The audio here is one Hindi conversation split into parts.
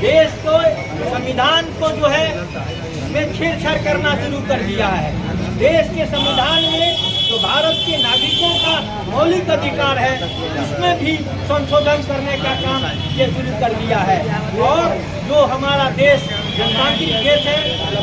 देश को संविधान को जो है में छेड़छाड़ करना शुरू कर दिया है। देश के संविधान में जो भारत के नागरिकों का मौलिक अधिकार है उसमें भी संशोधन करने का काम ये शुरू कर दिया है। और जो हमारा देश जनतांत्रिक देश है,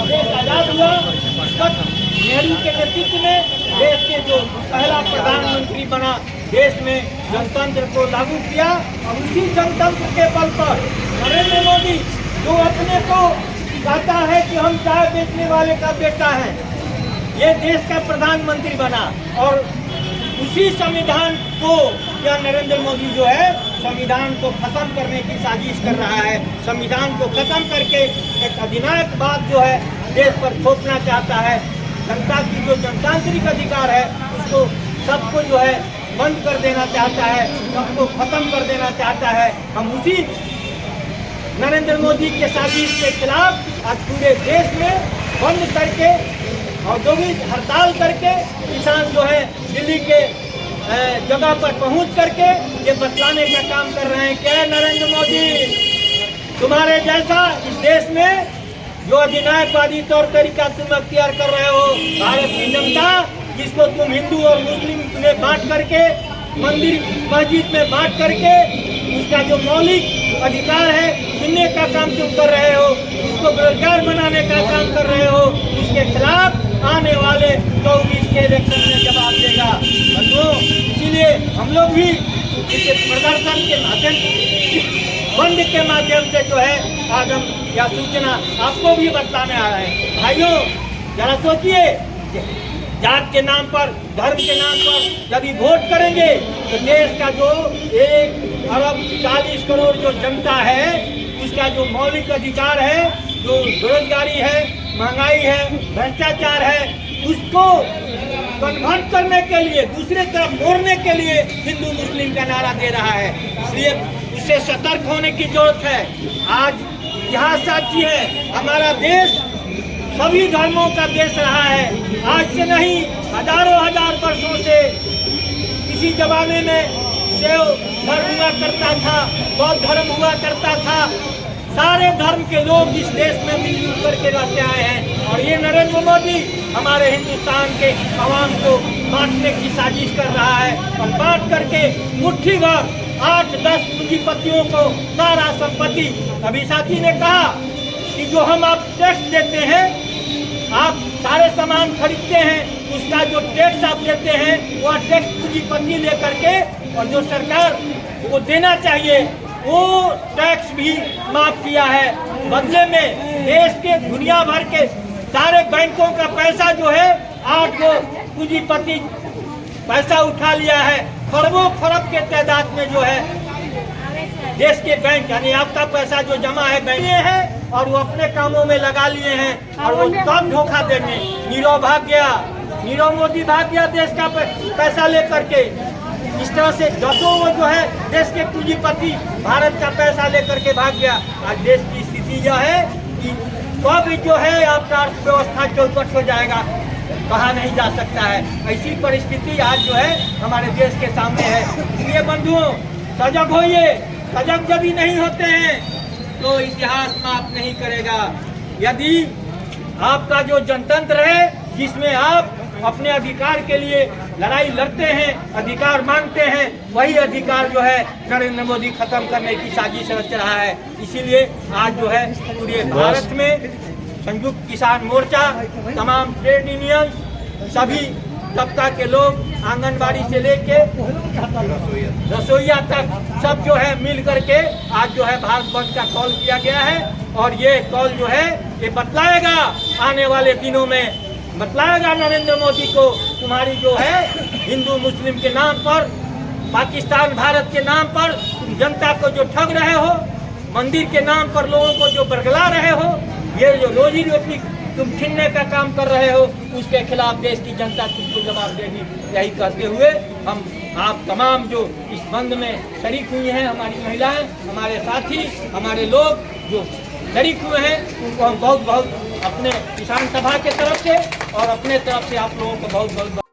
देश आजाद हुआ उस वक्त नेहरू के नेतृत्व में देश के जो पहला प्रधानमंत्री बना, देश में जनतंत्र को लागू किया और उसी जनतंत्र के बल पर नरेंद्र मोदी जो अपने को कहता है कि हम चाय बेचने वाले का बेटा है, ये देश का प्रधानमंत्री बना। और उसी संविधान को क्या नरेंद्र मोदी जो है संविधान को खत्म करने की साजिश कर रहा है। संविधान को खत्म करके एक अधिनायकवाद जो है देश पर थोपना चाहता है। जनता की जो जनतांत्रिक अधिकार है उसको सबको जो है बंद कर देना चाहता है, सबको खत्म कर देना चाहता है। हम उसी नरेंद्र मोदी के साजिश के खिलाफ आज पूरे देश में बंद करके औद्योगिक हड़ताल करके किसान जो है दिल्ली के जगह पर पहुंच करके ये बतलाने का काम कर रहे हैं। क्या नरेंद्र मोदी, तुम्हारे जैसा इस देश में जो अधिनायकवादी तौर तरीका तुम अख्तियार कर रहे हो, भारत की जनता जिसको तुम हिंदू और मुस्लिम में बांट करके, मंदिर मस्जिद में बांट करके उसका जो मौलिक अधिकार है सुनने का काम तुम कर रहे हो, उसको बेरोजगार बनाने का काम कर रहे हो, उसके खिलाफ आने वाले 24 के इलेक्शन में जवाब देगा। बंधुओं, इसीलिए हम लोग भी इस प्रदर्शन के माध्यम बंद के माध्यम से जो है आज हम यह सूचना आपको भी बताने आ रहे हैं। भाइयों, जरा सोचिए, जात के नाम पर, धर्म के नाम पर यदि वोट करेंगे तो देश का जो 1 अरब 40 करोड़ जो जनता है उसका जो मौलिक अधिकार है, जो बेरोजगारी है, महंगाई है, भ्रष्टाचार है, उसको कन्वर्ट करने के लिए, दूसरे तरफ मोड़ने के लिए हिंदू मुस्लिम का नारा दे रहा है। इसलिए उससे सतर्क होने की जरूरत है। आज इतिहास साक्षी है, हमारा देश सभी धर्मों का देश रहा है। आज से नहीं, हजारों हजार वर्षों से। किसी जमाने में शैव धर्म हुआ करता था, बौद्ध धर्म हुआ करता था। सारे धर्म के लोग इस देश में मिलजुल करके रहते आए हैं। और ये नरेंद्र मोदी हमारे हिंदुस्तान के आवाम को बांटने की साजिश कर रहा है और बांट करके मुट्ठी भर 8-10 पूंजीपतियों को सारा संपत्ति। अभी साथी ने कहा कि जो हम आप टैक्स देते हैं, आप सारे सामान खरीदते हैं, उसका जो टैक्स आप देते हैं वह टैक्स पूंजीपति लेकर के, और जो सरकार को देना चाहिए वो टैक्स भी माफ किया है। बदले में देश के दुनिया भर के सारे बैंकों का पैसा जो है 8 पूंजीपति पैसा उठा लिया है। खरबों खरब के तादाद में जो है देश के बैंक, यानी आपका पैसा जो जमा है बैंक में है और वो अपने कामों में लगा लिए हैं और वो कब धोखा देंगे। नीरव भाग गया, नीरव मोदी भाग गया देश का पैसा लेकर के। इस तरह से दसों वो जो है देश के पूंजीपति भारत का पैसा लेकर के भाग गया। आज देश की स्थिति यह है कि कब जो है आपका अर्थव्यवस्था चौपट हो जाएगा कहा नहीं जा सकता है। ऐसी परिस्थिति आज जो है हमारे देश के सामने है। इसलिए बंधुओं, सजग होइए। सजग जब नहीं होते हैं तो इतिहास माफ नहीं करेगा। यदि आपका जो जनतंत्र है जिसमें आप अपने अधिकार के लिए लड़ाई लड़ते हैं, अधिकार मांगते हैं, वही अधिकार जो है नरेंद्र मोदी खत्म करने की साजिश रच रहा है। इसीलिए आज जो है पूरे भारत में संयुक्त किसान मोर्चा, तमाम ट्रेड यूनियन, सभी तबका के लोग, आंगनबाड़ी से लेके रसोईया तक सब जो है मिल करके आज जो है भारत बंद का कॉल किया गया है। और ये कॉल जो है ये बतलाएगा आने वाले दिनों में, बतलाएगा नरेंद्र मोदी को तुम्हारी जो है हिंदू मुस्लिम के नाम पर, पाकिस्तान भारत के नाम पर तुम जनता को जो ठग रहे हो, मंदिर के नाम पर लोगों को जो बरगला रहे हो, ये जो रोजी रोटी तुम छीनने का काम कर रहे हो, उसके खिलाफ देश की जनता तुमको जवाब देगी। यही कहते हुए हम आप तमाम जो इस बंद में शरीक हुई हैं, हमारी महिलाएं, हमारे साथी, हमारे लोग जो शरीक हुए हैं, उनको हम बहुत बहुत अपने किसान सभा के तरफ से और अपने तरफ से आप लोगों को बहुत बहुत